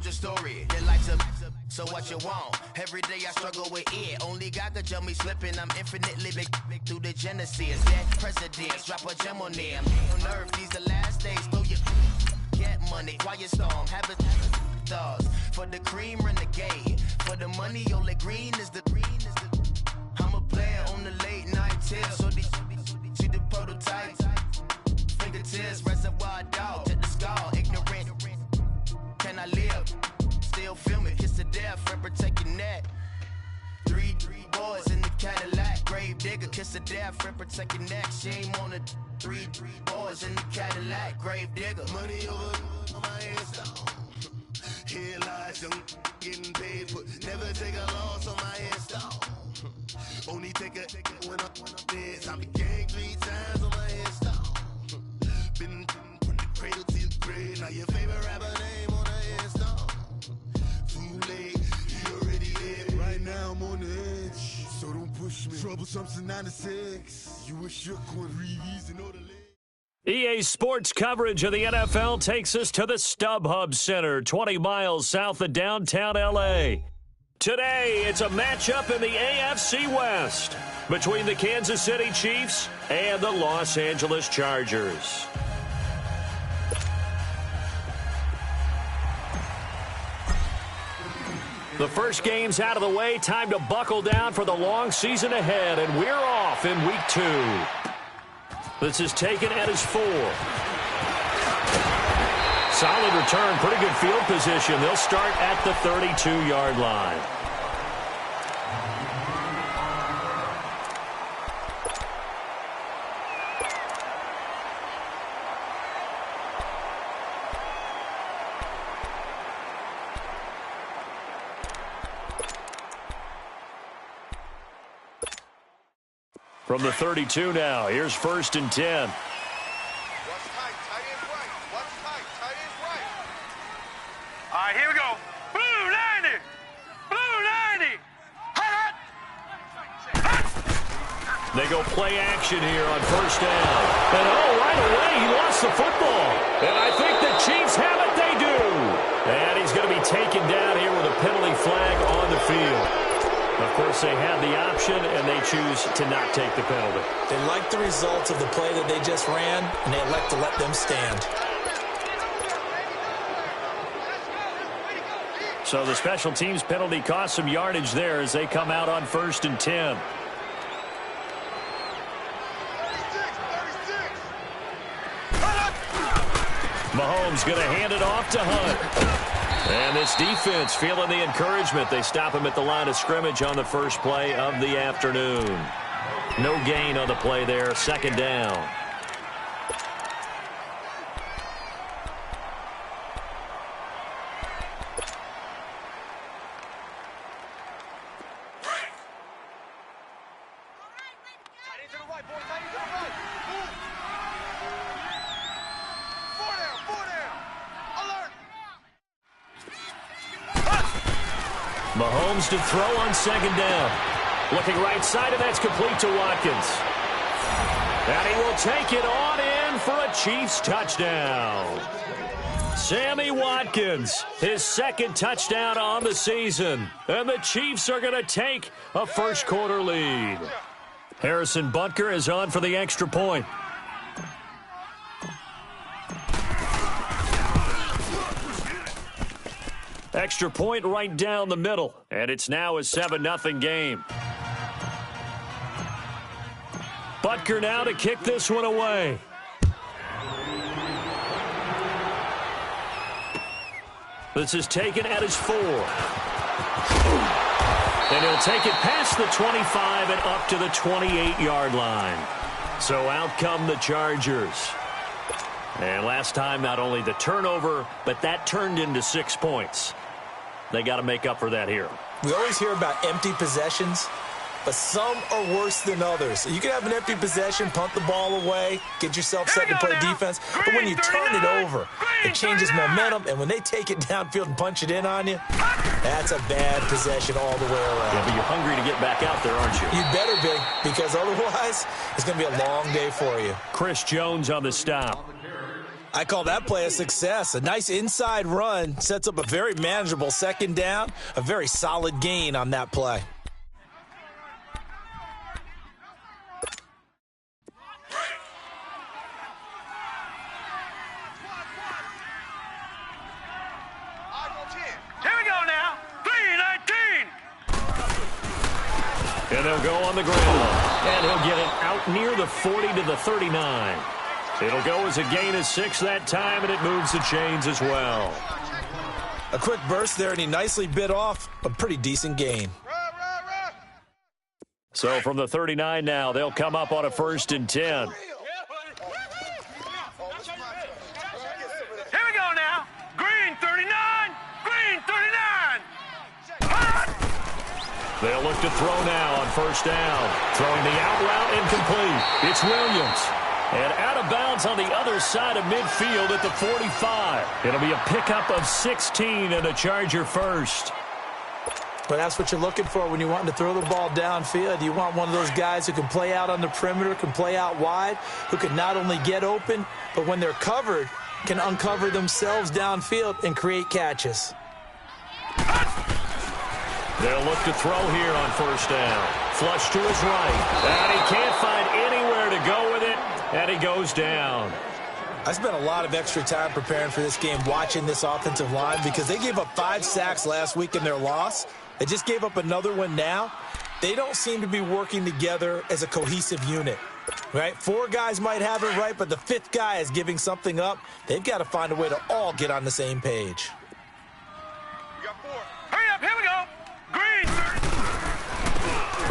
told your story. Your life's a so what you want? Every day I struggle with it. Only God could jump me slipping. I'm infinitely big through the genesis. Dead presidents, drop a gem on them. On earth, these the last days. Throw your get money, quiet storm, have it stars. For the cream, renegade. For the money, only green is the I'm a player on the late night tips. So these see the prototype. Fingertips, reservoir dog, check the skull, ignorant. Can I live? Still film it, kiss to death, friend, protect your neck. Three boys in the Cadillac, grave digger, kiss to death, friend, protect your neck. Shame on the three boys in the Cadillac, grave digger. Money over on my headstone. Here lies young, getting paid, but never take a loss on my headstone. Only take a when I'm dead. I been ganked 3 times on my headstone. Been from the cradle to the grave. Now your favorite rapper name on the headstone. Too late, you already dead. Right now I'm on the edge, so don't push me. Troublesome to 96. You wish you could reason all the legs. EA Sports coverage of the NFL takes us to the StubHub Center, 20 miles south of downtown L.A. Today, it's a matchup in the AFC West between the Kansas City Chiefs and the Los Angeles Chargers. The first game's out of the way. Time to buckle down for the long season ahead, and we're off in Week 2. This is taken at his 4. Solid return, pretty good field position. They'll start at the 32-yard line. From the 32 now, here's 1st and 10. Here we go. Blue 90. Blue 90. Hot. They go play action here on 1st down. And right away he lost the football. And I think the Chiefs have it. They do. And he's going to be taken down here with a penalty flag on the field. Of course, they have the option, and they choose to not take the penalty. They like the results of the play that they just ran, and they elect to let them stand. So the special teams penalty cost some yardage there as they come out on 1st and 10. Mahomes going to hand it off to Hunt. And this defense feeling the encouragement. They stop him at the line of scrimmage on the first play of the afternoon. No gain on the play there. 2nd down. Mahomes to throw on 2nd down. Looking right side, and that's complete to Watkins. And he will take it on in for a Chiefs touchdown. Sammy Watkins, his 2nd touchdown on the season. And the Chiefs are going to take a first-quarter lead. Harrison Butker is on for the extra point. Extra point right down the middle. And it's now a 7-0 game. Butker now to kick this one away. This is taken at his 4. And he'll take it past the 25 and up to the 28-yard line. So out come the Chargers. And last time, not only the turnover, but that turned into 6 points. They got to make up for that here. We always hear about empty possessions, but some are worse than others. You can have an empty possession, punt the ball away, get yourself set to play defense, but when you turn it over, it changes momentum, and when they take it downfield and punch it in on you, that's a bad possession all the way around. Yeah, but you're hungry to get back out there, aren't you? You better be, because otherwise, it's going to be a long day for you. Chris Jones on the stop. I call that play a success. A nice inside run sets up a very manageable second down, a very solid gain on that play. Here we go now. 3-19. And they'll go on the ground. And he'll get it out near the 40 to the 39. It'll go as a gain of 6 that time, and it moves the chains as well. A quick burst there, and he nicely bit off a pretty decent gain. So from the 39 now, they'll come up on a 1st and 10. Here we go now. Green 39. Green 39. They'll look to throw now on 1st down. Throwing the out route incomplete. It's Williams. And out of bounds on the other side of midfield at the 45. It'll be a pickup of 16 and a Charger first. But that's what you're looking for when you want to throw the ball downfield. You want one of those guys who can play out on the perimeter, can play out wide, who can not only get open, but when they're covered, can uncover themselves downfield and create catches. They'll look to throw here on 1st down. Flush to his right. And he can't find anywhere to go with it. And he goes down. I spent a lot of extra time preparing for this game, watching this offensive line, because they gave up 5 sacks last week in their loss. They just gave up another one now. They don't seem to be working together as a cohesive unit, right? 4 guys might have it right, but the 5th guy is giving something up. They've got to find a way to all get on the same page. We got 4. Hurry up, here we go. Green.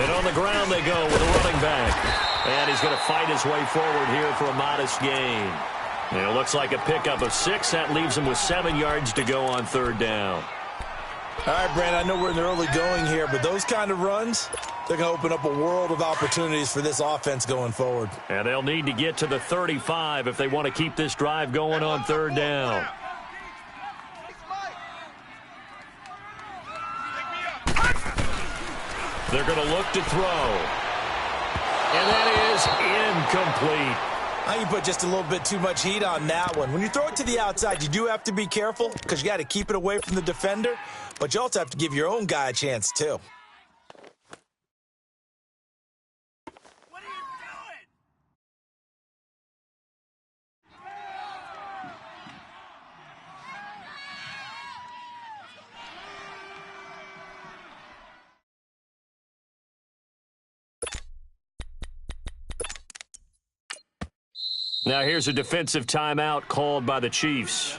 And on the ground they go with a running back. And he's going to fight his way forward here for a modest gain. And it looks like a pickup of 6. That leaves him with 7 yards to go on 3rd down. All right, Brandon, I know we're in the early going here, but those kind of runs, they're going to open up a world of opportunities for this offense going forward. And they'll need to get to the 35 if they want to keep this drive going on 3rd down. They're going to look to throw. And that is incomplete. I think you put just a little bit too much heat on that one. When you throw it to the outside, you do have to be careful because you got to keep it away from the defender, but you also have to give your own guy a chance too. What are you doing? Now here's a defensive timeout called by the Chiefs.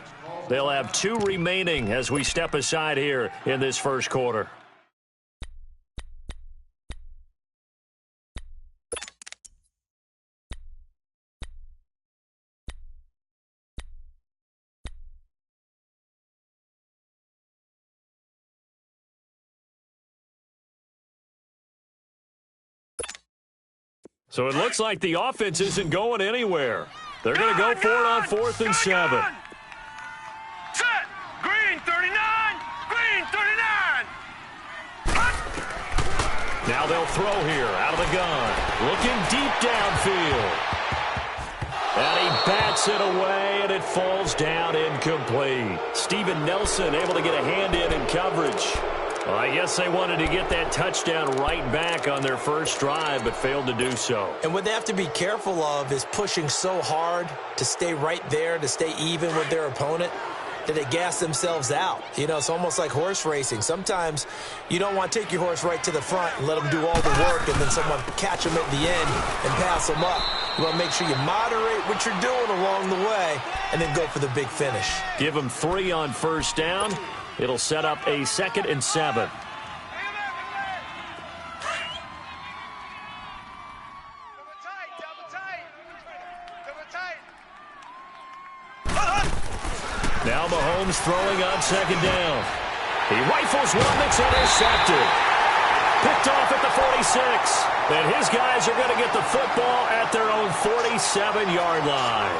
They'll have 2 remaining as we step aside here in this 1st quarter. So it looks like the offense isn't going anywhere. They're going to go for it on 4th and 7. Set. Green 39. Green 39. Now they'll throw here out of the gun. Looking deep downfield. And he bats it away, and it falls down incomplete. Steven Nelson able to get a hand in coverage. Well, I guess they wanted to get that touchdown right back on their first drive, but failed to do so. And what they have to be careful of is pushing so hard to stay right there, to stay even with their opponent, that they gas themselves out. You know, it's almost like horse racing. Sometimes you don't want to take your horse right to the front and let them do all the work and then someone catch them at the end and pass them up. You want to make sure you moderate what you're doing along the way and then go for the big finish. Give them 3 on 1st down. It'll set up a 2nd and 7. Now Mahomes throwing on 2nd down. He rifles one that's intercepted. Picked off at the 46. And his guys are going to get the football at their own 47-yard line.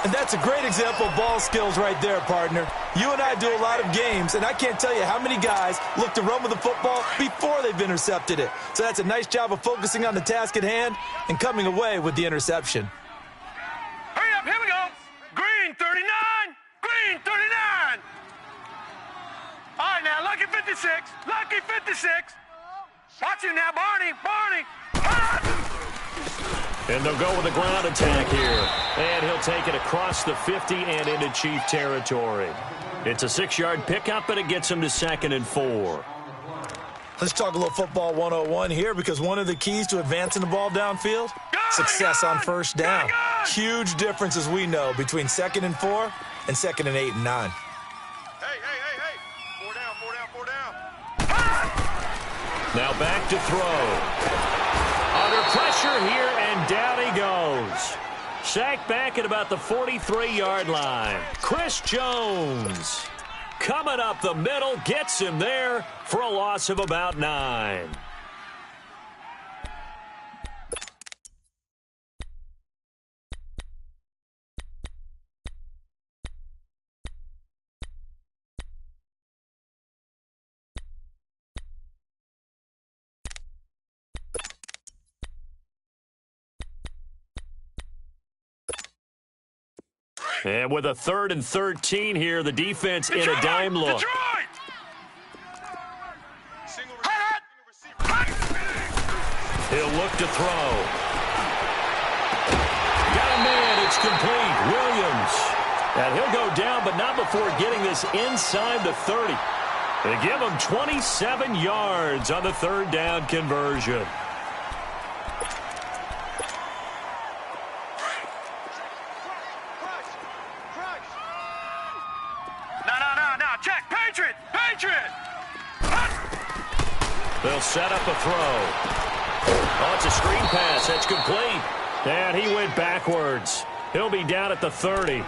And that's a great example of ball skills right there, partner. You and I do a lot of games, and I can't tell you how many guys look to run with the football before they've intercepted it. So that's a nice job of focusing on the task at hand and coming away with the interception. Hurry up, here we go. Green Lucky 56. Lucky 56. Watch him now, Barney. Barney. And they'll go with a ground attack here. And he'll take it across the 50 and into Chief territory. It's a 6-yard pickup, and it gets him to 2nd and 4. Let's talk a little football 101 here, because one of the keys to advancing the ball downfield, success on first down. Huge difference, as we know, between 2nd and 4 and 2nd and 8 and 9. Hey. 4 down. Now back to throw. Under pressure here, and down he goes. Sacked back at about the 43-yard line. Chris Jones coming up the middle, gets him there for a loss of about 9. And with a 3rd and 13 here, the defense in a dime look. He'll look to throw. Got a man, it's complete. Williams. And he'll go down, but not before getting this inside the 30. They give him 27 yards on the 3rd down conversion. They'll set up a throw. Oh, it's a screen pass. That's complete. And he went backwards. He'll be down at the 30.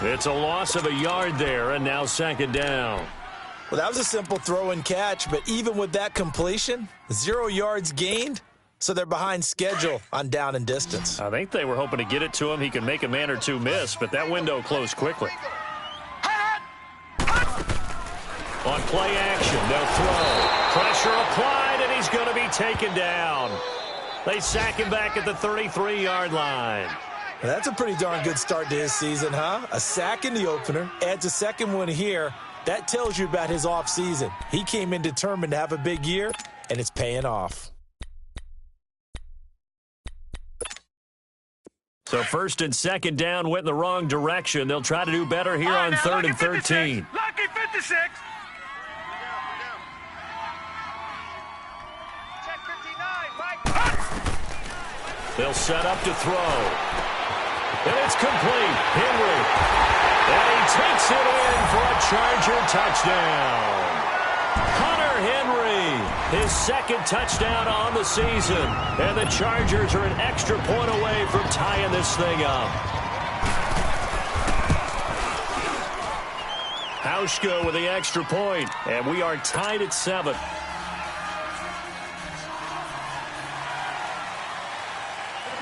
It's a loss of a yard there, and now 2nd down. Well, that was a simple throw and catch, but even with that completion, 0 yards gained, so they're behind schedule on down and distance. I think they were hoping to get it to him. He can make a man or two miss, but that window closed quickly. On play action, they'll throw. Pressure applied, and he's going to be taken down. They sack him back at the 33-yard line. Well, that's a pretty darn good start to his season, huh? A sack in the opener, adds a 2nd one here. That tells you about his offseason. He came in determined to have a big year, and it's paying off. So 1st and 2nd down went in the wrong direction. They'll try to do better here on 3rd and 13. Lucky 56. They'll set up to throw. And it's complete. Henry. And he takes it in for a Charger touchdown. Hunter Henry, his 2nd touchdown on the season. And the Chargers are an extra point away from tying this thing up. Hauschka with the extra point. And we are tied at 7.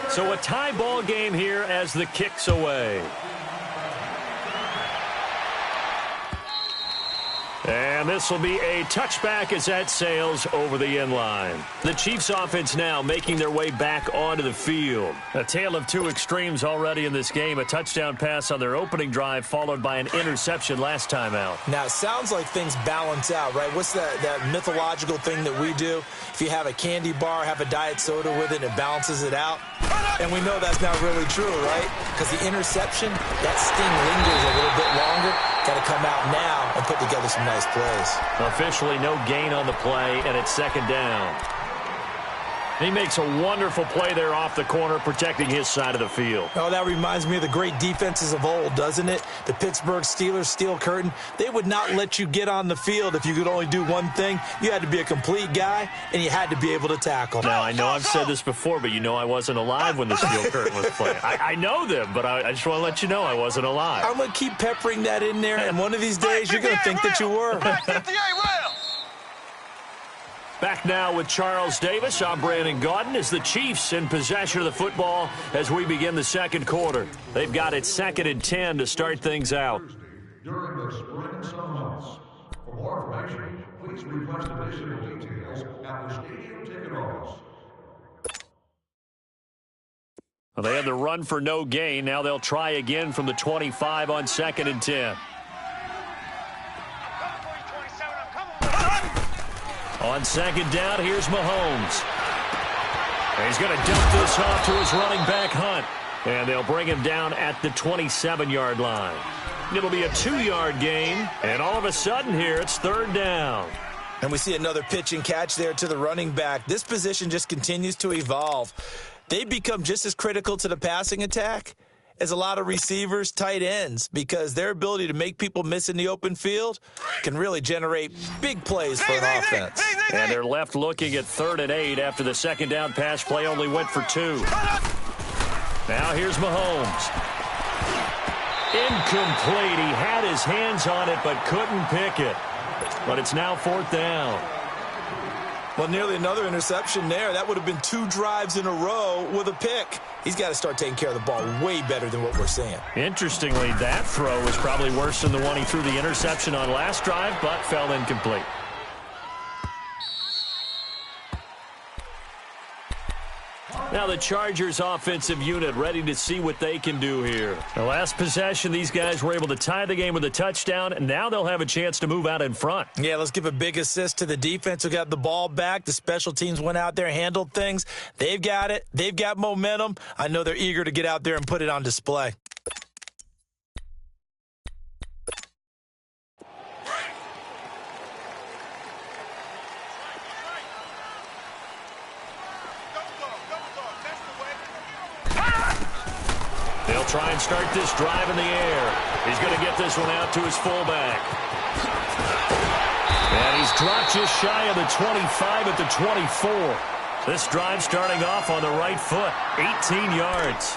So a tie ball game here as the kick's away. And this will be a touchback as that sails over the end line. The Chiefs offense now making their way back onto the field. A tale of two extremes already in this game. A touchdown pass on their opening drive followed by an interception last time out. Now, it sounds like things balance out, right? What's that mythological thing that we do? If you have a candy bar, have a diet soda with it, it balances it out. And we know that's not really true, right? Because the interception, that sting lingers a little bit longer. Got to come out now and put together some nice plays. Officially no gain on the play, and it's 2nd down. He makes a wonderful play there off the corner, protecting his side of the field. Oh, that reminds me of the great defenses of old, doesn't it? The Pittsburgh Steelers, Steel Curtain, they would not let you get on the field if you could only do one thing. You had to be a complete guy, and you had to be able to tackle. Now, I know I've said this before, but you know I wasn't alive when the Steel Curtain was playing. I know them, but I just want to let you know I wasn't alive. I'm going to keep peppering that in there, and one of these days you're going to think that you were. Back now with Charles Davis. I'm Brandon Gaudin as the Chiefs in possession of the football as we begin the second quarter. They've got it 2nd and 10 to start things out. During the spring and summer months. For more information, please request additional details at the stadium ticket office. Well, they had the run for no gain. Now they'll try again from the 25 on 2nd and 10. On second down, here's Mahomes. And he's going to dump this off to his running back, Hunt. And they'll bring him down at the 27-yard line. It'll be a 2-yard gain, and all of a sudden here, it's third down. And we see another pitch and catch there to the running back. This position just continues to evolve. They become just as critical to the passing attack as a lot of receivers, tight ends, because their ability to make people miss in the open field can really generate big plays for an offense. And they're left looking at 3rd and 8 after the second down pass play only went for 2. Now here's Mahomes. Incomplete. He had his hands on it but couldn't pick it. But it's now 4th down. Well, nearly another interception there. That would have been 2 drives in a row with a pick. He's got to start taking care of the ball way better than what we're seeing. Interestingly, that throw was probably worse than the one he threw the interception on last drive, but fell incomplete. Now the Chargers offensive unit ready to see what they can do here. The last possession, these guys were able to tie the game with a touchdown, and now they'll have a chance to move out in front. Yeah, let's give a big assist to the defense who got the ball back. The special teams went out there, handled things. They've got it. They've got momentum. I know they're eager to get out there and put it on display. They'll try and start this drive in the air. He's going to get this one out to his fullback. And he's dropped just shy of the 25 at the 24. This drive starting off on the right foot, 18 yards.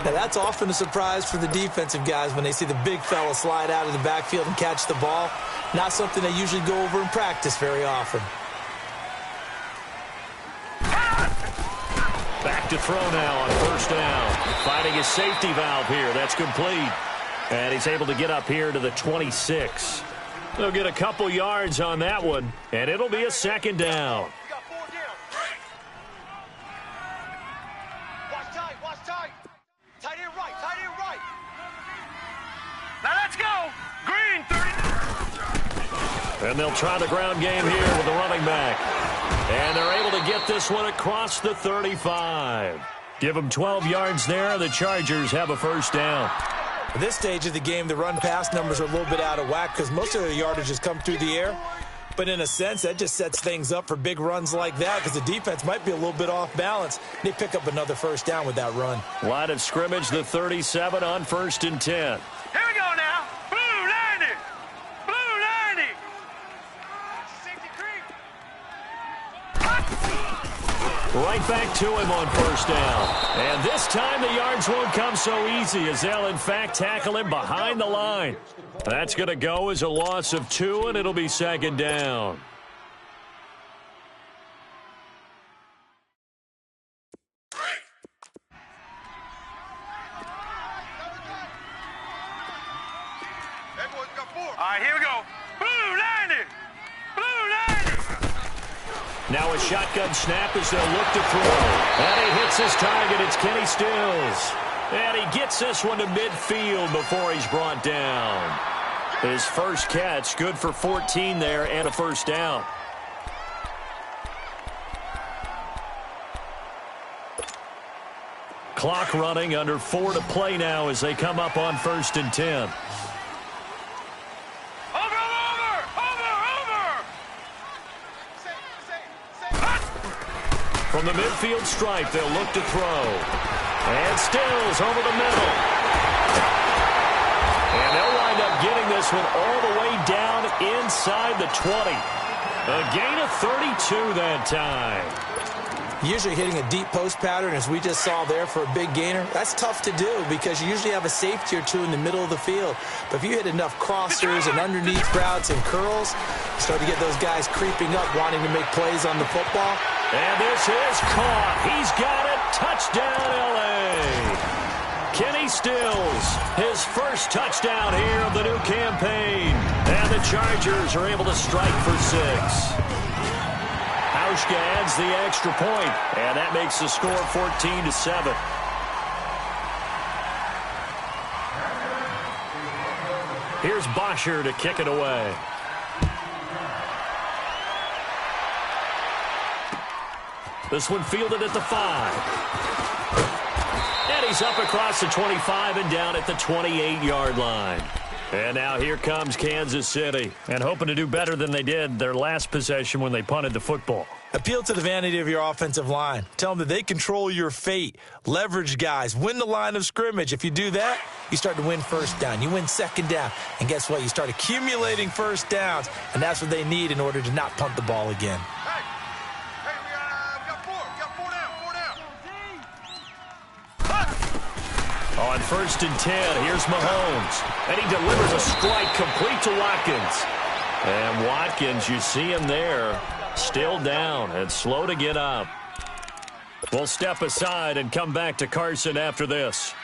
Now, that's often a surprise for the defensive guys when they see the big fella slide out of the backfield and catch the ball. Not something they usually go over in practice very often. Back to throw now on 1st down. Finding his safety valve here. That's complete. And he's able to get up here to the 26. They'll get a couple yards on that one, and it'll be a 2nd down. Watch tight. Tight end right. Now let's go. Green, 30. And they'll try the ground game here with the running back. And they're able to get this one across the 35. Give them 12 yards there. The Chargers have a 1st down. At this stage of the game, the run-pass numbers are a little bit out of whack because most of the yardage has come through the air. But in a sense, that just sets things up for big runs like that because the defense might be a little bit off balance. They pick up another 1st down with that run. Line of scrimmage, the 37 on 1st and 10. Here we go now. Blue 90. Blue 90. Safety creep. Right back to him on 1st down. And this time the yards won't come so easy as they'll, in fact, tackle him behind the line. That's going to go as a loss of 2, and it'll be 2nd down. All right, here we go. Blue 90. Blue 90. Now a shotgun snap as they'll look to throw. And he hits his target. It's Kenny Stills. And he gets this one to midfield before he's brought down. His first catch, good for 14 there and a 1st down. Clock running, under 4 to play now as they come up on 1st and 10. From the midfield stripe, they'll look to throw. And Stills over the middle. And they'll wind up getting this one all the way down inside the 20. A gain of 32 that time. Usually hitting a deep post pattern, as we just saw there for a big gainer, that's tough to do because you usually have a safety or 2 in the middle of the field. But if you hit enough crossers and underneath routes and curls, you start to get those guys creeping up, wanting to make plays on the football. And this is caught. He's got it. Touchdown, L.A. Kenny Stills, his first touchdown here of the new campaign. And the Chargers are able to strike for 6. Hauschka adds the extra point, and that makes the score 14-7. Here's Bosher to kick it away. This one fielded at the 5. And he's up across the 25 and down at the 28-yard line. And now here comes Kansas City. And hoping to do better than they did their last possession when they punted the football. Appeal to the vanity of your offensive line. Tell them that they control your fate. Leverage guys. Win the line of scrimmage. If you do that, you start to win first down. You win second down. And guess what? You start accumulating first downs. And that's what they need in order to not punt the ball again. On 1st and 10, here's Mahomes. And he delivers a strike complete to Watkins. And Watkins, you see him there, still down and slow to get up. We'll step aside and come back to Carson after this.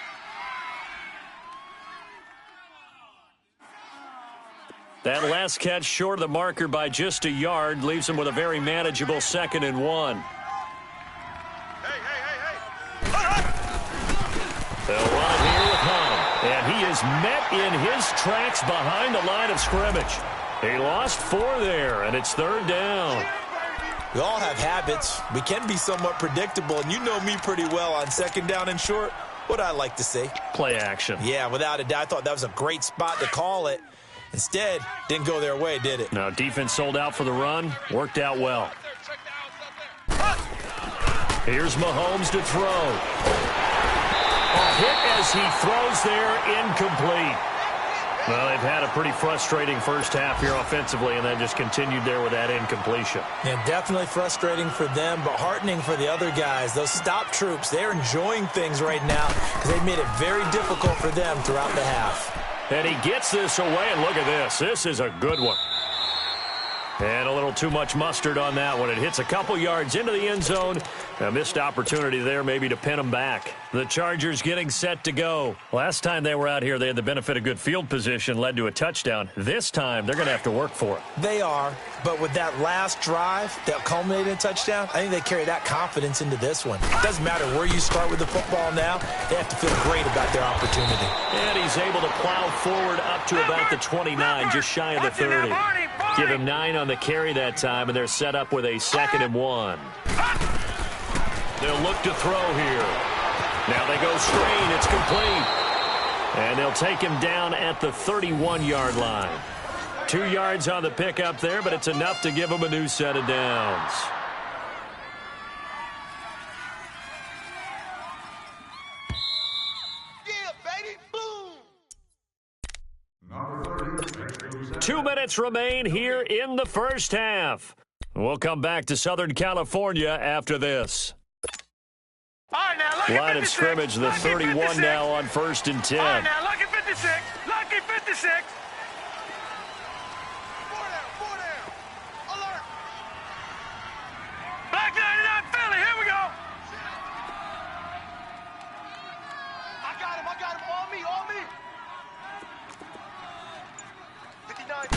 That last catch short of the marker by just a yard leaves him with a very manageable 2nd and 1. They'll run it here with Hunt. And he is met in his tracks behind the line of scrimmage. He lost 4 there, and it's 3rd down. We all have habits. We can be somewhat predictable, and you know me pretty well on 2nd down and short. What I like to say? Play action. Yeah, without a doubt. I thought that was a great spot to call it. Instead, didn't go their way, did it? Now, defense sold out for the run. Worked out well. Here's Mahomes to throw. A hit as he throws there, incomplete. Well, they've had a pretty frustrating first half here offensively, and then just continued there with that incompletion. Yeah, definitely frustrating for them, but heartening for the other guys. Those stop troops, they're enjoying things right now because they've made it very difficult for them throughout the half. And he gets this away, and look at this. This is a good one. And a little too much mustard on that one. It hits a couple yards into the end zone. A missed opportunity there maybe to pin him back. The Chargers getting set to go. Last time they were out here, they had the benefit of good field position, led to a touchdown. This time, they're going to have to work for it. They are, but with that last drive that culminated in a touchdown, I think they carry that confidence into this one. It doesn't matter where you start with the football now. They have to feel great about their opportunity. And he's able to plow forward up to about the 29, just shy of the 30. Give him 9 on the carry that time, and they're set up with a 2nd and 1. They'll look to throw here. Now they go straight. It's complete. And they'll take him down at the 31-yard line. 2 yards on the pickup there, but it's enough to give him a new set of downs. Yeah, baby, boom! Number 30. 2 minutes remain here in the first half. We'll come back to Southern California after this. All right, now, lucky Line of 56. scrimmage, the Lucky 31 56. now on 1st and 10. All right, now, lucky 56. Lucky 56. 4 down. Alert. Black 99 Philly, here we go. I got him. On me. 59.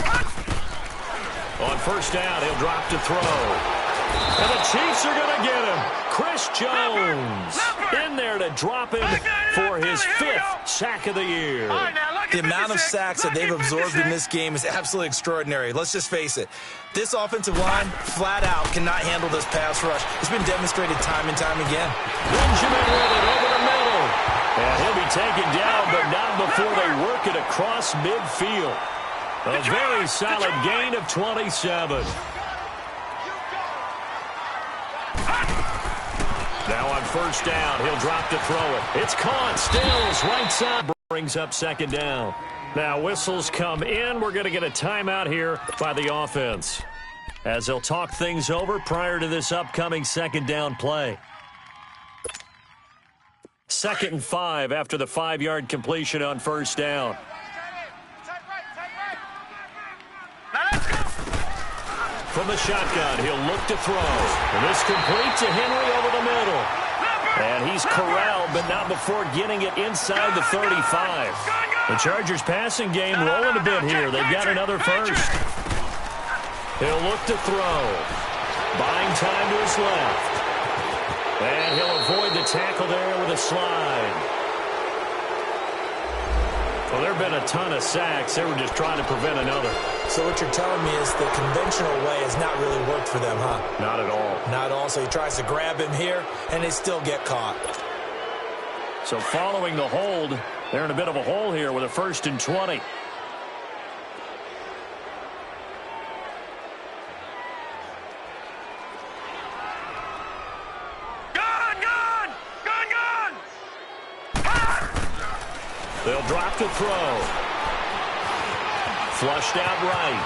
On 1st down, he'll drop to throw. And the Chiefs are going to get him. Chris Jones in there to drop him for his 5th sack of the year. All right, now, lucky The amount of 56. sacks that they've Lucky absorbed in 56. this game is absolutely extraordinary. Let's just face it. This offensive line, flat out, cannot handle this pass rush. It's been demonstrated time and time again. Benjamin with it over the middle. And he'll be taken down, but not before they work it across midfield. A very solid gain of 27. Now on 1st down, he'll drop to throw it. It's caught, Stills, right side, brings up 2nd down. Now whistles come in. We're going to get a timeout here by the offense, as they'll talk things over prior to this upcoming 2nd down play. 2nd and 5 after the 5-yard completion on 1st down. From the shotgun, he'll look to throw. And this complete to Henry over the middle. And he's corralled, but not before getting it inside the 35. The Chargers passing game rolling a bit here. They've got another first. He'll look to throw. Buying time to his left. And he'll avoid the tackle there with a slide. Well, there have been a ton of sacks. They were just trying to prevent another. So what you're telling me is the conventional way has not really worked for them, huh? Not at all. Not at all. So he tries to grab him here, and they still get caught. So following the hold, they're in a bit of a hole here with a 1st and 20. They'll drop to throw. Flushed out right.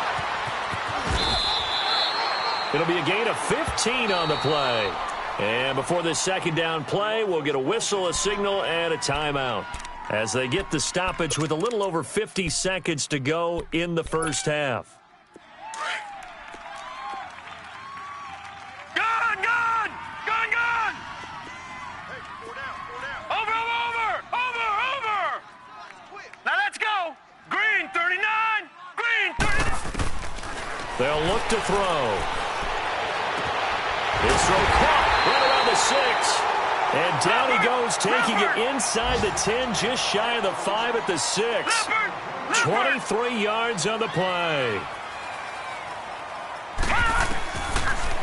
It'll be a gain of 15 on the play. And before this second down play, we'll get a whistle, a signal, and a timeout as they get the stoppage with a little over 50 seconds to go in the first half. They'll look to throw. His throw caught right around the 6. And down he goes, taking it inside the 10, just shy of the 5 at the 6. 23 yards on the play.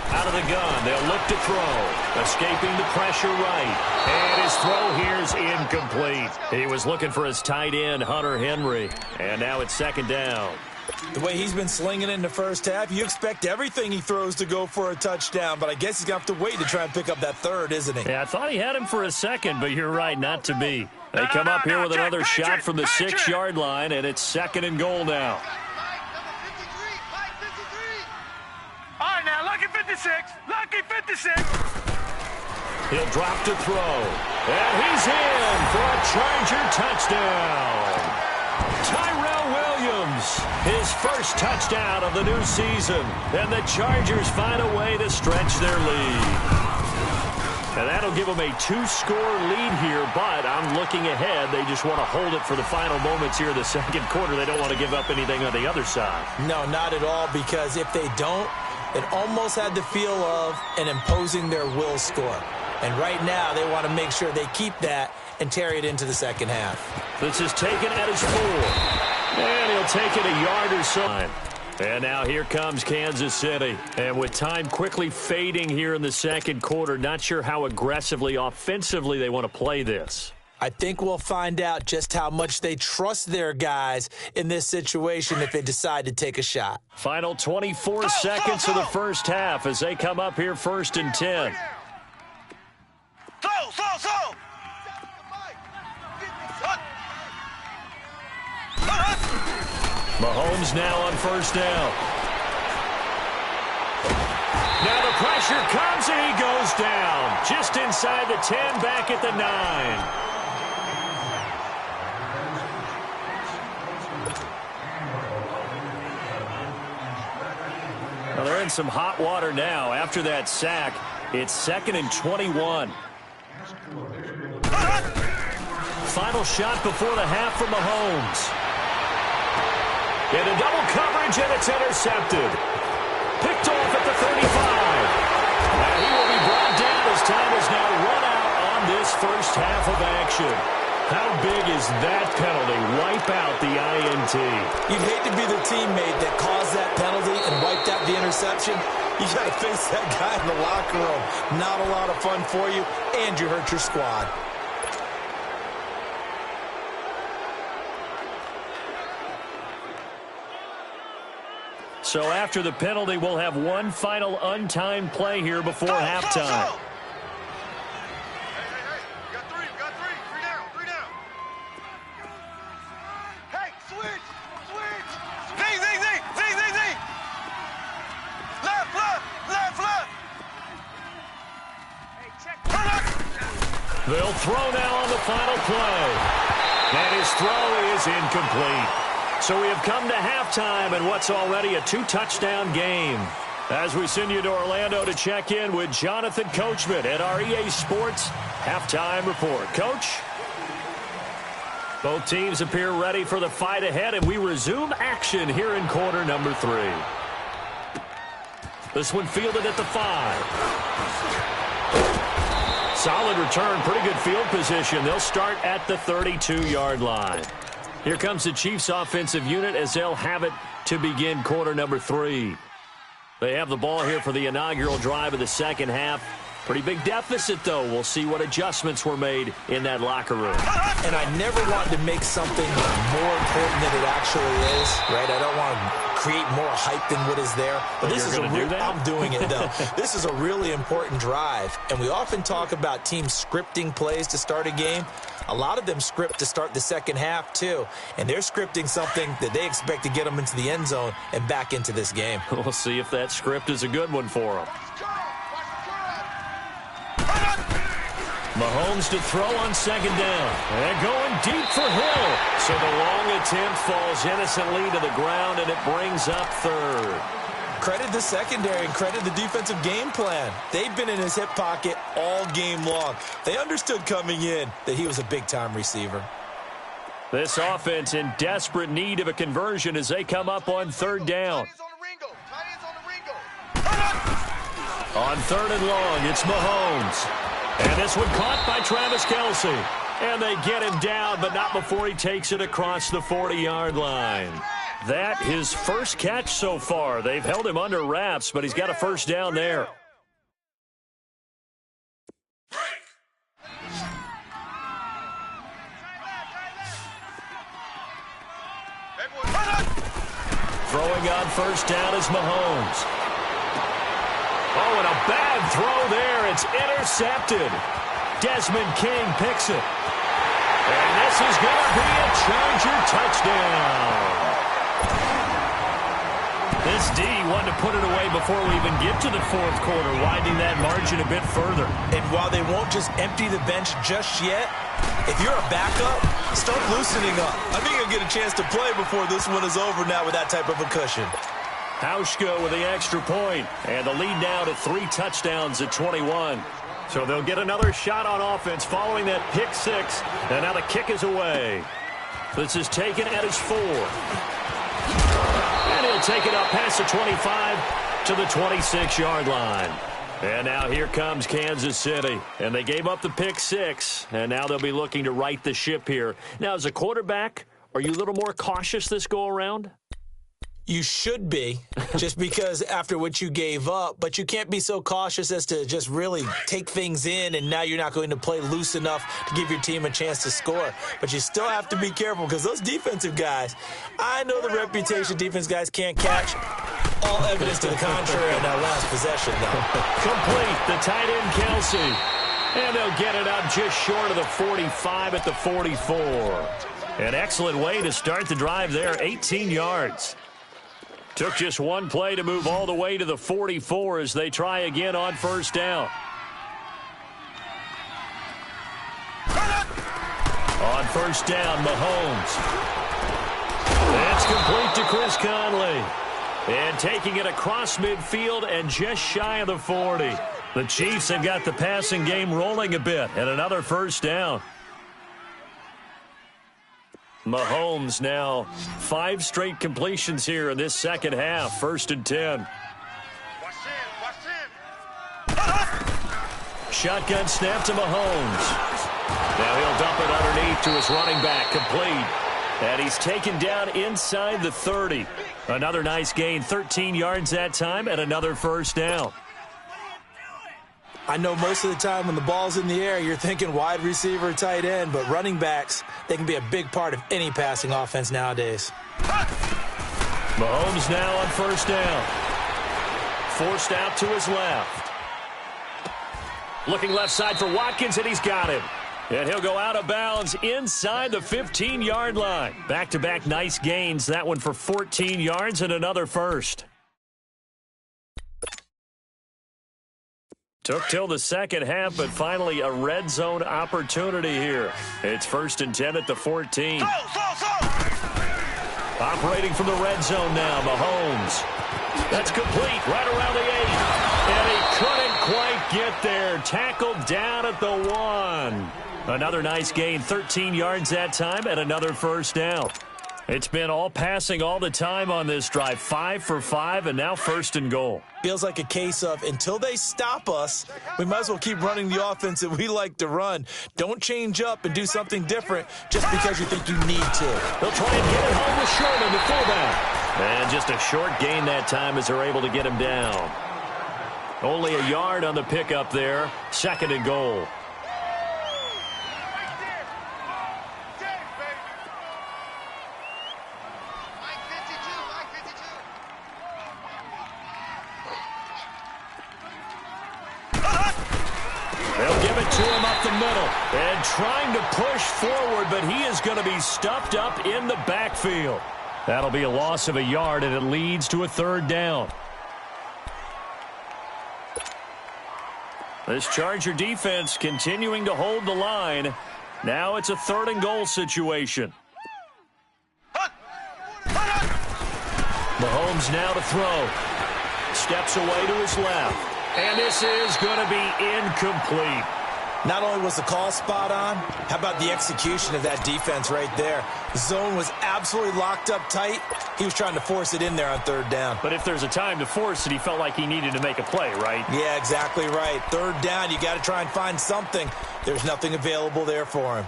Out of the gun, they'll look to throw. Escaping the pressure right. And his throw here is incomplete. He was looking for his tight end, Hunter Henry. And now it's second down. The way he's been slinging in the first half, you expect everything he throws to go for a touchdown, but I guess he's going to have to wait to try and pick up that third, isn't he? Yeah, I thought he had him for a second, but you're right, not to be. They come up here with another shot from the 6-yard line, and it's 2nd and goal now. All right, now, lucky 56. Lucky 56. He'll drop to throw. And he's in for a Charger touchdown. Tyrell Williams, his first touchdown of the new season. And the Chargers find a way to stretch their lead. And that'll give them a 2-score lead here, but I'm looking ahead. They just want to hold it for the final moments here in the second quarter. They don't want to give up anything on the other side. No, not at all, because if they don't, it almost had the feel of an imposing their will score. And right now, they want to make sure they keep that and carry it into the second half. This is taken at his 4. And he'll take it a yard or so. And now here comes Kansas City. And with time quickly fading here in the second quarter, not sure how aggressively, offensively they want to play this. I think we'll find out just how much they trust their guys in this situation if they decide to take a shot. Final 24 seconds of the first half as they come up here 1st and 10. Mahomes now on 1st down. Now the pressure comes and he goes down. Just inside the 10, back at the 9. Well, they're in some hot water now. After that sack, it's 2nd and 21. Final shot before the half from Mahomes. Into double coverage, and it's intercepted. Picked off at the 35. And he will be brought down as time is now run out on this first half of action. How big is that penalty? Wipe out the INT. You'd hate to be the teammate that caused that penalty and wiped out the interception. You got to face that guy in the locker room. Not a lot of fun for you, and you hurt your squad. So after the penalty, we'll have one final untimed play here before halftime. Hey, got three. Three down. Hey, switch. Z. Left. Hey, check. They'll throw now on the final play. And his throw is incomplete. So we have come to halftime in what's already a 2-touchdown game. As we send you to Orlando to check in with Jonathan Coachman at our EA Sports Halftime Report. Coach? Both teams appear ready for the fight ahead, and we resume action here in quarter number 3. This one fielded at the 5. Solid return, pretty good field position. They'll start at the 32-yard line. Here comes the Chiefs offensive unit as they'll have it to begin quarter number 3. They have the ball here for the inaugural drive of the second half. Pretty big deficit, though. We'll see what adjustments were made in that locker room. And I never want to make something more important than it actually is, right? I don't want to create more hype than what is there. But this is I'm doing it, though. This is a really important drive. And we often talk about teams scripting plays to start a game. A lot of them script to start the second half, too. And they're scripting something that they expect to get them into the end zone and back into this game. We'll see if that script is a good one for them. Mahomes to throw on second down. And going deep for Hill. So the long attempt falls innocently to the ground, and it brings up third. Credit the secondary and credit the defensive game plan. They've been in his hip pocket all game long. They understood coming in that he was a big-time receiver. This offense in desperate need of a conversion as they come up on third down. On third and long, it's Mahomes. And this one caught by Travis Kelce. And they get him down, but not before he takes it across the 40-yard line. That his first catch so far. They've held him under wraps, but he's got a first down there. Throwing on first down is Mahomes. Oh, and a bad throw there. It's intercepted. Desmond King picks it. And this is going to be a Charger touchdown. This D wanted to put it away before we even get to the fourth quarter, widening that margin a bit further. And while they won't just empty the bench just yet, if you're a backup, start loosening up. I think you'll get a chance to play before this one is over now with that type of a cushion. Hauschka with the extra point, and the lead now to 3 touchdowns at 21. So they'll get another shot on offense following that pick 6, and now the kick is away. This is taken at his 4. And he'll take it up past the 25 to the 26-yard line. And now here comes Kansas City, and they gave up the pick 6, and now they'll be looking to right the ship here. Now, as a quarterback, are you a little more cautious this go-around? You should be, just because after what you gave up, but you can't be so cautious as to just really take things in, and now you're not going to play loose enough to give your team a chance to score. But you still have to be careful because those defensive guys, I know the reputation defense guys can't catch. All evidence to the contrary in that last possession, though. Complete, the tight end Kelce. And they'll get it up just short of the 45 at the 44. An excellent way to start the drive there, 18 yards. Took just one play to move all the way to the 44 as they try again on first down. On first down, Mahomes. It's complete to Chris Conley. And taking it across midfield and just shy of the 40. The Chiefs have got the passing game rolling a bit and another first down. Mahomes now 5 straight completions here in this second half. 1st and 10. Shotgun snap to Mahomes. Now he'll dump it underneath to his running back. Complete. And he's taken down inside the 30. Another nice gain. 13 yards that time and another first down. I know most of the time when the ball's in the air, you're thinking wide receiver, tight end, but running backs, they can be a big part of any passing offense nowadays. Mahomes now on first down. Forced out to his left. Looking left side for Watkins, and he's got him. And he'll go out of bounds inside the 15-yard line. Back-to-back nice gains. That one for 14 yards and another first. Took till the second half, but finally a red zone opportunity here. It's 1st and 10 at the 14. Operating from the red zone now, Mahomes. That's complete right around the 8. And he couldn't quite get there. Tackled down at the 1. Another nice gain, 13 yards that time, and another first down. It's been all passing all the time on this drive. 5 for 5, and now 1st and goal. Feels like a case of until they stop us, we might as well keep running the offense that we like to run. Don't change up and do something different just because you think you need to. They'll try and get it home with Sherman, the fullback. And just a short gain that time as they're able to get him down. Only a yard on the pickup there. 2nd and goal. They'll give it to him up the middle. And trying to push forward, but he is going to be stuffed up in the backfield. That'll be a loss of a yard, and it leads to a 3rd down. This Charger defense continuing to hold the line. Now it's a 3rd and goal situation. Mahomes now to throw. Steps away to his left. And this is going to be incomplete. Not only was the call spot on, how about the execution of that defense right there? The zone was absolutely locked up tight. He was trying to force it in there on 3rd down. But if there's a time to force it, he felt like he needed to make a play, right? Yeah, exactly right. 3rd down, you got to try and find something. There's nothing available there for him.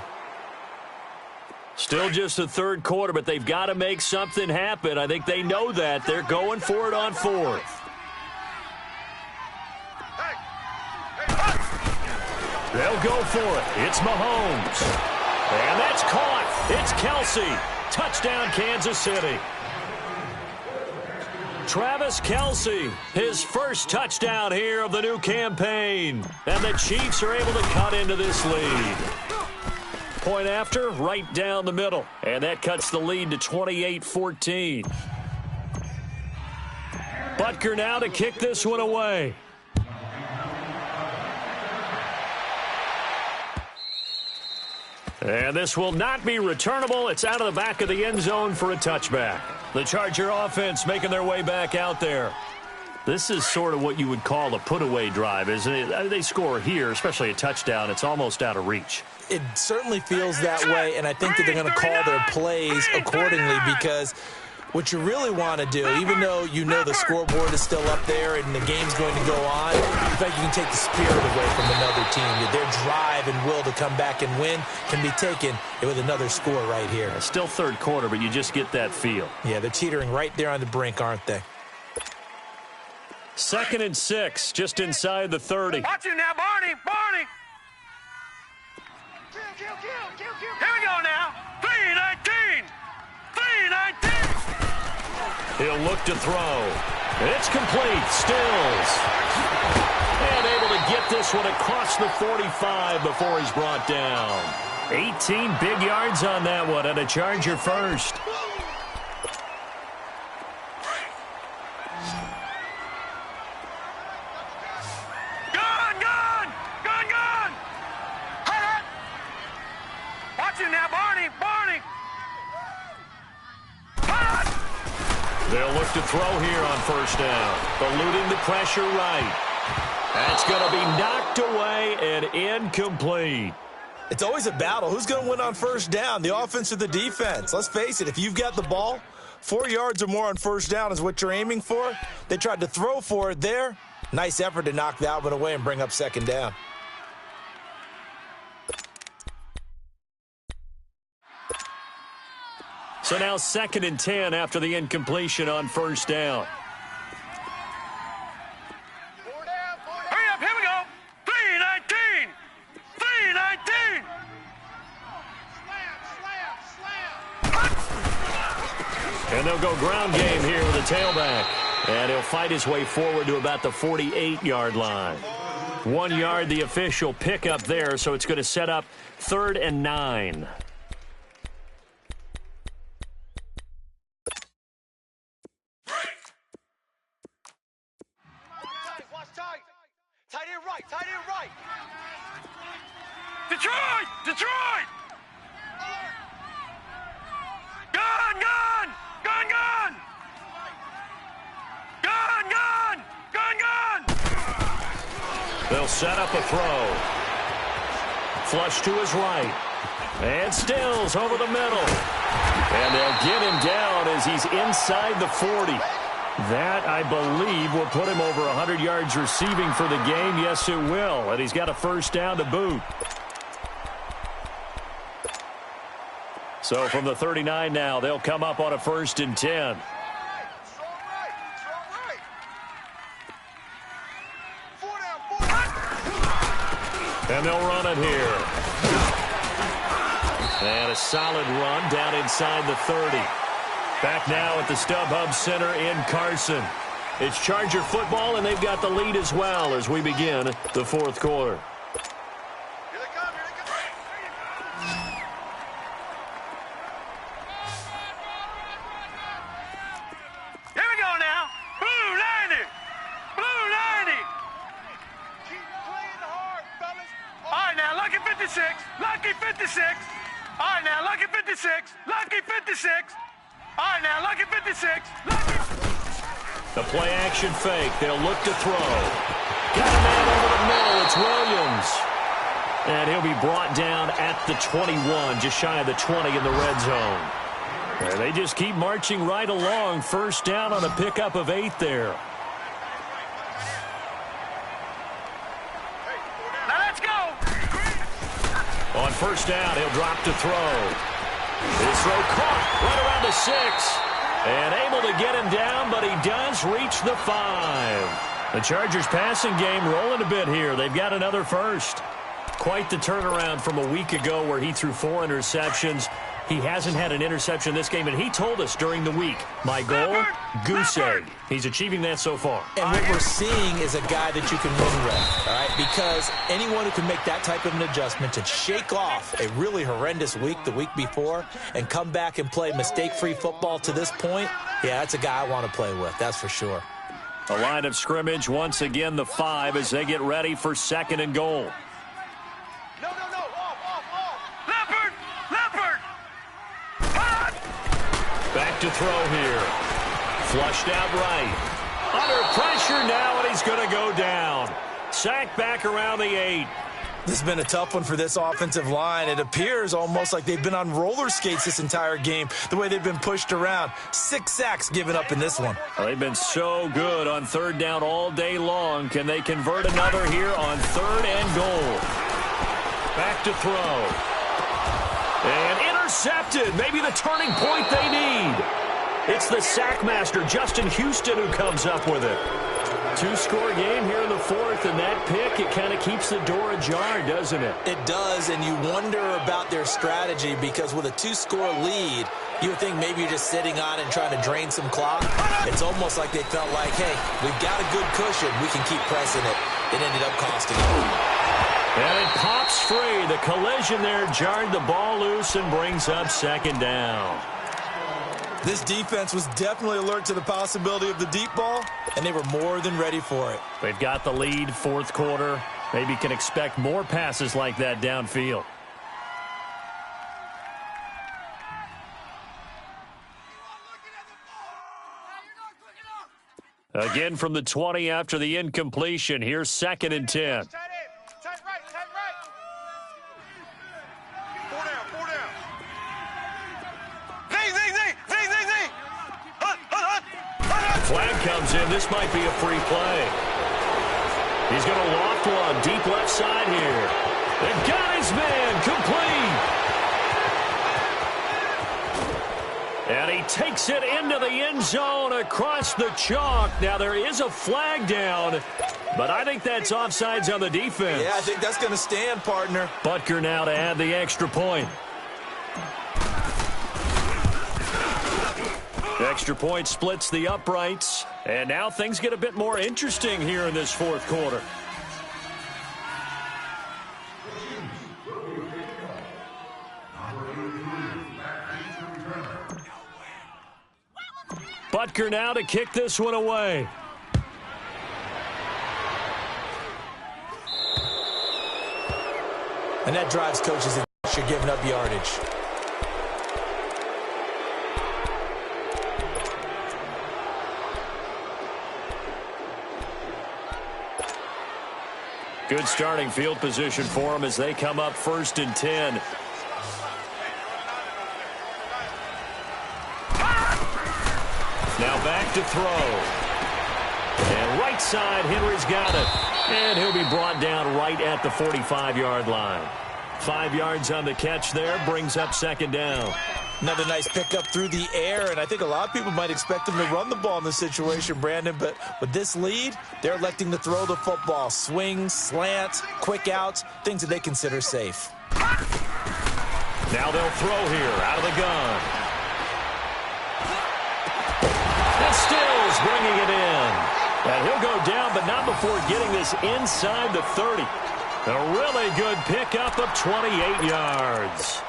Still just the 3rd quarter, but they've got to make something happen. I think they know that. They're going for it on 4th. They'll go for it. It's Mahomes. And that's caught. It's Kelce. Touchdown, Kansas City. Travis Kelce, his first touchdown here of the new campaign. And the Chiefs are able to cut into this lead. Point after, right down the middle. And that cuts the lead to 28-14. Butker now to kick this one away. And this will not be returnable. It's out of the back of the end zone for a touchback. The Charger offense making their way back out there. This is sort of what you would call a put-away drive, isn't it? They score here, especially a touchdown. It's almost out of reach. It certainly feels that way, and I think that they're going to call their plays accordingly because what you really want to do, even though you know the scoreboard is still up there and the game's going to go on, in fact, you can take the spirit away from another team. Their drive and will to come back and win can be taken with another score right here. Still 3rd quarter, but you just get that feel. Yeah, they're teetering right there on the brink, aren't they? 2nd and 6, just inside the 30. Watch it now, Barney. Barney. Here we go now. 3-19. 3-19. He'll look to throw. It's complete. Stills. And able to get this one across the 45 before he's brought down. 18 big yards on that one, and a Charger first. Gone, gone. Gone, gone. Watch it now, Barney. Barney. They'll look to throw here on 1st down. Eluding the pressure right. That's going to be knocked away and incomplete. It's always a battle. Who's going to win on 1st down, the offense or the defense? Let's face it, if you've got the ball, 4 yards or more on 1st down is what you're aiming for. They tried to throw for it there. Nice effort to knock that one away and bring up 2nd down. So now 2nd and 10 after the incompletion on 1st down. Hurry up, here we go. 3-19. 3-19. And they'll go ground game here with a tailback. And he'll fight his way forward to about the 48-yard line. 1 yard, the official pickup there, so it's going to set up 3rd and 9. Tight end right. Detroit! Detroit! Gone, gone! Gone, gone! Gone, gone! Gone, gone! They'll set up a throw. Flush to his right. And Stills over the middle. And they'll get him down as he's inside the 40. That, I believe, will put him over 100 yards receiving for the game. Yes, it will. And he's got a first down to boot. So from the 39 now, they'll come up on a 1st and 10. And they'll run it here. And a solid run down inside the 30. Back now at the StubHub Center in Carson. It's Charger football, and they've got the lead as well as we begin the 4th quarter. Here they come, here they come. Here we go now. Blue 90. Blue 90. Keep playing hard, fellas. All right, now, lucky 56. Lucky 56. All right, now, lucky 56. Lucky 56. All right, now, lucky 56. Lucky. The play action fake. They'll look to throw. Got a man over the middle. It's Williams. And he'll be brought down at the 21, just shy of the 20 in the red zone. And they just keep marching right along. First down on a pickup of 8 there. Now let's go. On first down, he'll drop to throw. His throw caught right around the 6. And able to get him down, but he does reach the 5. The Chargers passing game rolling a bit here. They've got another first. Quite the turnaround from a week ago where he threw 4 interceptions. He hasn't had an interception this game, and he told us during the week, my goal, goose egg. He's achieving that so far. And what we're seeing is a guy that you can win with, all right? Because anyone who can make that type of an adjustment to shake off a really horrendous week the week before and come back and play mistake-free football to this point, yeah, that's a guy I want to play with, that's for sure. A line of scrimmage, once again the 5 as they get ready for 2nd and goal. No, off. Leopard. Back to throw here. Flushed out right. Under pressure now, and he's going to go down. Sacked back around the 8. This has been a tough one for this offensive line. It appears almost like they've been on roller skates this entire game, the way they've been pushed around. 6 sacks given up in this one. Well, they've been so good on 3rd down all day long. Can they convert another here on 3rd and goal? Back to throw. And intercepted. Maybe the turning point they need. It's the sack master, Justin Houston, who comes up with it. 2-score game here in the 4th, and that pick, it kind of keeps the door ajar, doesn't it? It does, and you wonder about their strategy because with a 2-score lead, you would think maybe you're just sitting on it and trying to drain some clock. It's almost like they felt like, hey, we've got a good cushion. We can keep pressing it. It ended up costing them. And it pops free. The collision there jarred the ball loose and brings up 2nd down. This defense was definitely alert to the possibility of the deep ball, and they were more than ready for it. They've got the lead, 4th quarter. Maybe can expect more passes like that downfield. Again from the 20 after the incompletion. Here's 2nd and 10. Tight right. 4 down. Z. Flag comes in. This might be a free play. He's going to loft one deep left side here. They've got his man complete. And he takes it into the end zone across the chalk. Now there is a flag down, but I think that's offsides on the defense. Yeah, I think that's going to stand, partner. Butker now to add the extra point. Extra point splits the uprights, and now things get a bit more interesting here in this 4th quarter. Butker now to kick this one away. And that drives coaches that you're giving up yardage. Good starting field position for them as they come up 1st and 10. to throw. And right side, Henry's got it. And he'll be brought down right at the 45-yard line. 5 yards on the catch there, brings up second down. Another nice pickup through the air, and I think a lot of people might expect him to run the ball in this situation, Brandon, but with this lead, they're electing to throw the football. Swings, slants, quick outs, things that they consider safe. Now they'll throw here out of the gun. And Stills bringing it in. And he'll go down, but not before getting this inside the 30. A really good pickup of 28 yards.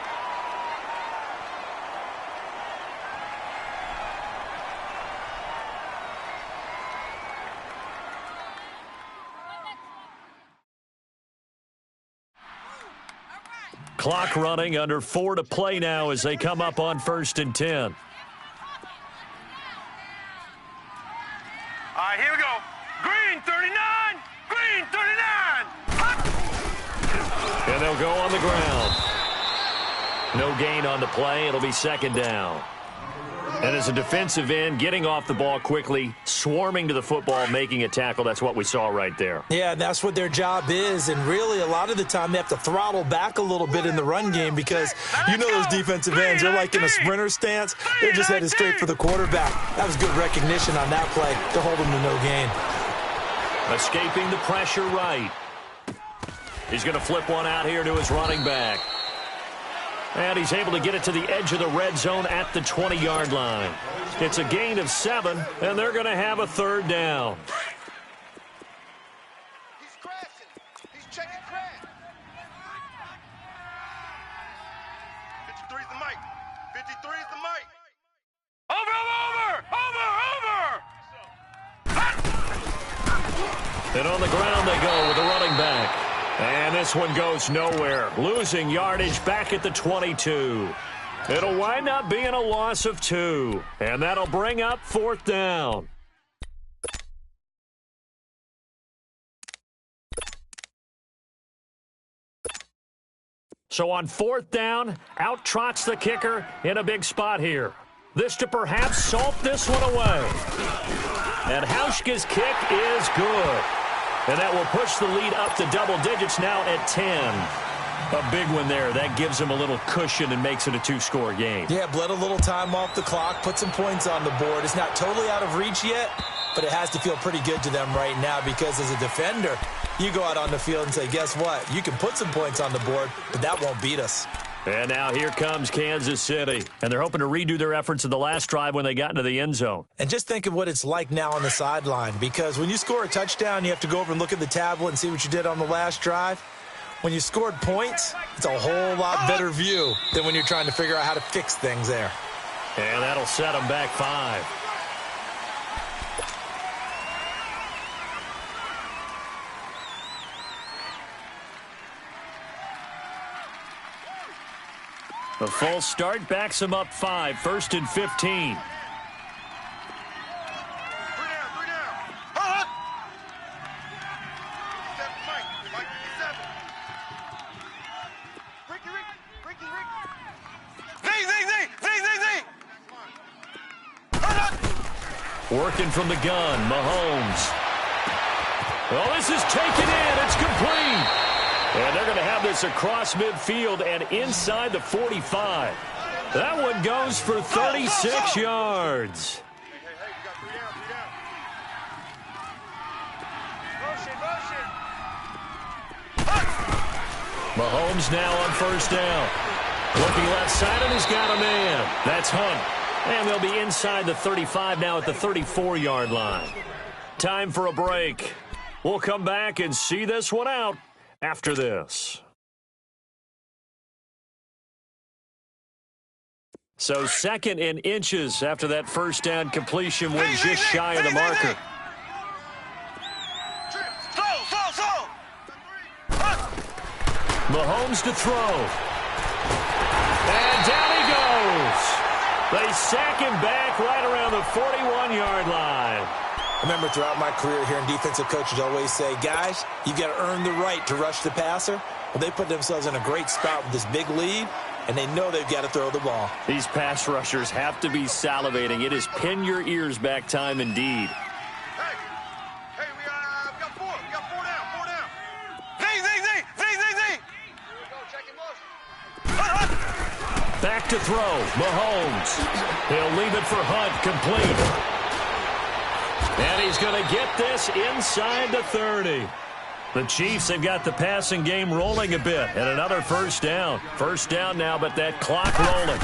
Clock running, under 4 to play now as they come up on 1st and 10. All right, here we go. Green 39, green 39. And they'll go on the ground. No gain on the play. It'll be second down. And as a defensive end, getting off the ball quickly, swarming to the football, making a tackle, that's what we saw right there. Yeah, that's what their job is, and really a lot of the time they have to throttle back a little bit in the run game because you know those defensive ends, they're like in a sprinter stance. They're just headed straight for the quarterback. That was good recognition on that play to hold them to no gain. Escaping the pressure right. He's going to flip one out here to his running back. And he's able to get it to the edge of the red zone at the 20-yard line. It's a gain of 7, and they're going to have a third down. He's crashing. He's checking crash. 53 is the mic. 53 is the mic. Over. And on the ground they go with the running back. And this one goes nowhere. Losing yardage back at the 22. It'll wind up being a loss of 2. And that'll bring up 4th down. So on 4th down, out trots the kicker in a big spot here. This to perhaps salt this one away. And Hauschka's kick is good. And that will push the lead up to double digits now at 10. A big one there. That gives them a little cushion and makes it a 2-score game. Yeah, bled a little time off the clock, put some points on the board. It's not totally out of reach yet, but it has to feel pretty good to them right now because as a defender, you go out on the field and say, guess what? You can put some points on the board, but that won't beat us. And now here comes Kansas City. And they're hoping to redo their efforts in the last drive when they got into the end zone. And just think of what it's like now on the sideline, because when you score a touchdown, you have to go over and look at the tablet and see what you did on the last drive. When you scored points, it's a whole lot better view than when you're trying to figure out how to fix things there. And that'll set them back 5. The full start backs them up 5, 1st and 15. 3 down. Hold on. 7, Mike 57. Ricky. Z. Working from the gun, Mahomes. Well, this is taken in. It's complete. And they're going to have this across midfield and inside the 45. That one goes for 36 yards. Hey, you got 3 down. Motion. Mahomes now on 1st down. Looking left side, and he's got a man. That's Hunt. And they'll be inside the 35 now at the 34-yard line. Time for a break. We'll come back and see this one out after this. So 2nd and inches after that 1st down completion went just shy of the marker. Mahomes to throw. And down he goes. They sack him back right around the 41-yard line. I remember throughout my career hearing defensive coaches always say, guys, you've got to earn the right to rush the passer. Well, they put themselves in a great spot with this big lead. and they know they've got to throw the ball. These pass rushers have to be salivating. It is pin your ears back time indeed. Hey, we got four. We got four down. Z. Here we go, check him up. Back to throw. Mahomes. He'll leave it for Hunt. Complete. And he's going to get this inside the 30. The Chiefs have got the passing game rolling a bit. And another first down. First down now, but that clock rolling.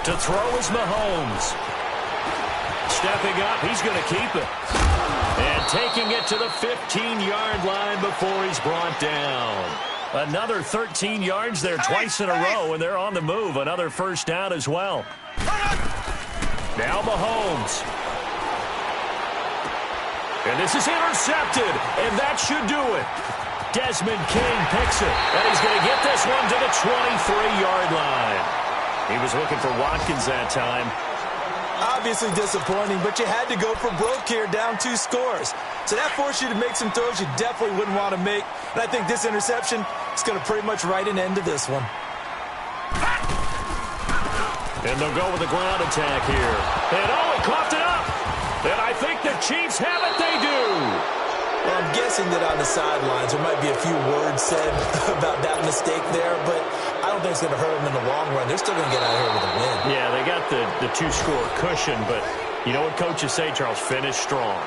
To throw is Mahomes. Stepping up, he's going to keep it. And taking it to the 15-yard line before he's brought down. Another 13 yards there twice in a row, and they're on the move. Another first down as well. Now Mahomes. And this is intercepted, and that should do it. Desmond King picks it, and he's going to get this one to the 23-yard line. He was looking for Watkins that time. Obviously disappointing, but you had to go for broke here, down 2 scores. So that forced you to make some throws you definitely wouldn't want to make. And I think this interception is going to pretty much write an end to this one. And they'll go with a ground attack here. And he coughed it up. And I think the Chiefs have it. They do. Well, I'm guessing that on the sidelines there might be a few words said about that mistake there, but I don't think it's going to hurt them in the long run. They're still going to get out of here with a win. Yeah, they got the 2-score cushion, but you know what coaches say, Charles? Finish strong.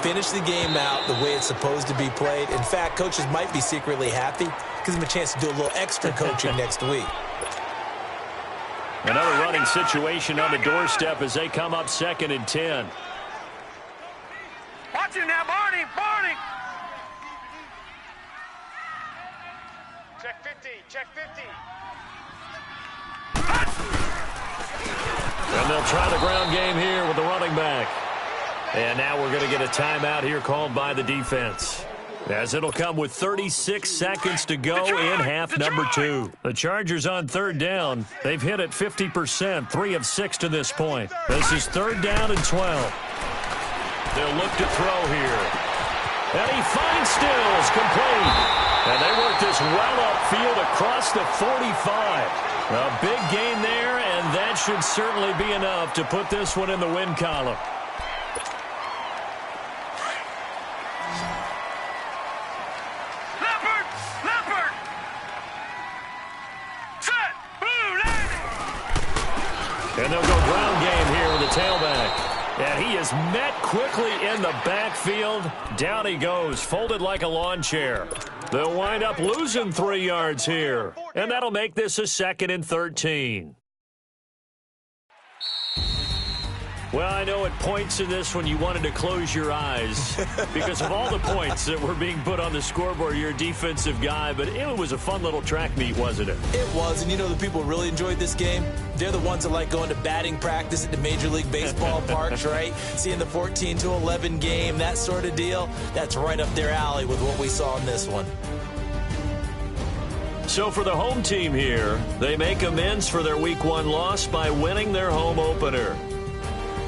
Finish the game out the way it's supposed to be played. In fact, coaches might be secretly happy. Gives them a chance to do a little extra coaching next week. Another running situation on the doorstep as they come up 2nd and 10. Watch him now, Barney. Check 50. And they'll try the ground game here with the running back. And now we're going to get a timeout here called by the defense, as it'll come with 36 seconds to go in half number 2. The Chargers on 3rd down. They've hit it 50%, 3 of 6 to this point. This is 3rd down and 12. They'll look to throw here. And he finds Stills, complete. And they work this well upfield across the 45. A big gain there, and that should certainly be enough to put this one in the win column. Leopard. Set. Blue landing. And they'll go ground game here with the tailback. And he is met quickly in the backfield. Down he goes, folded like a lawn chair. They'll wind up losing 3 yards here. And that'll make this a 2nd and 13. Well, I know at points in this one you wanted to close your eyes because of all the points that were being put on the scoreboard. You're a defensive guy, but it was a fun little track meet, wasn't it? It was, and you know the people who really enjoyed this game? They're the ones that like going to batting practice at the Major League Baseball parks, right? Seeing the 14-11 game, that sort of deal. That's right up their alley with what we saw in this one. So for the home team here, they make amends for their Week 1 loss by winning their home opener.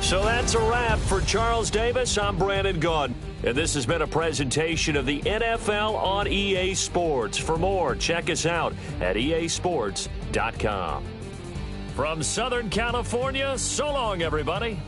So that's a wrap for Charles Davis. I'm Brandon Gaudin, and this has been a presentation of the NFL on EA Sports. For more, check us out at easports.com. From Southern California, so long, everybody.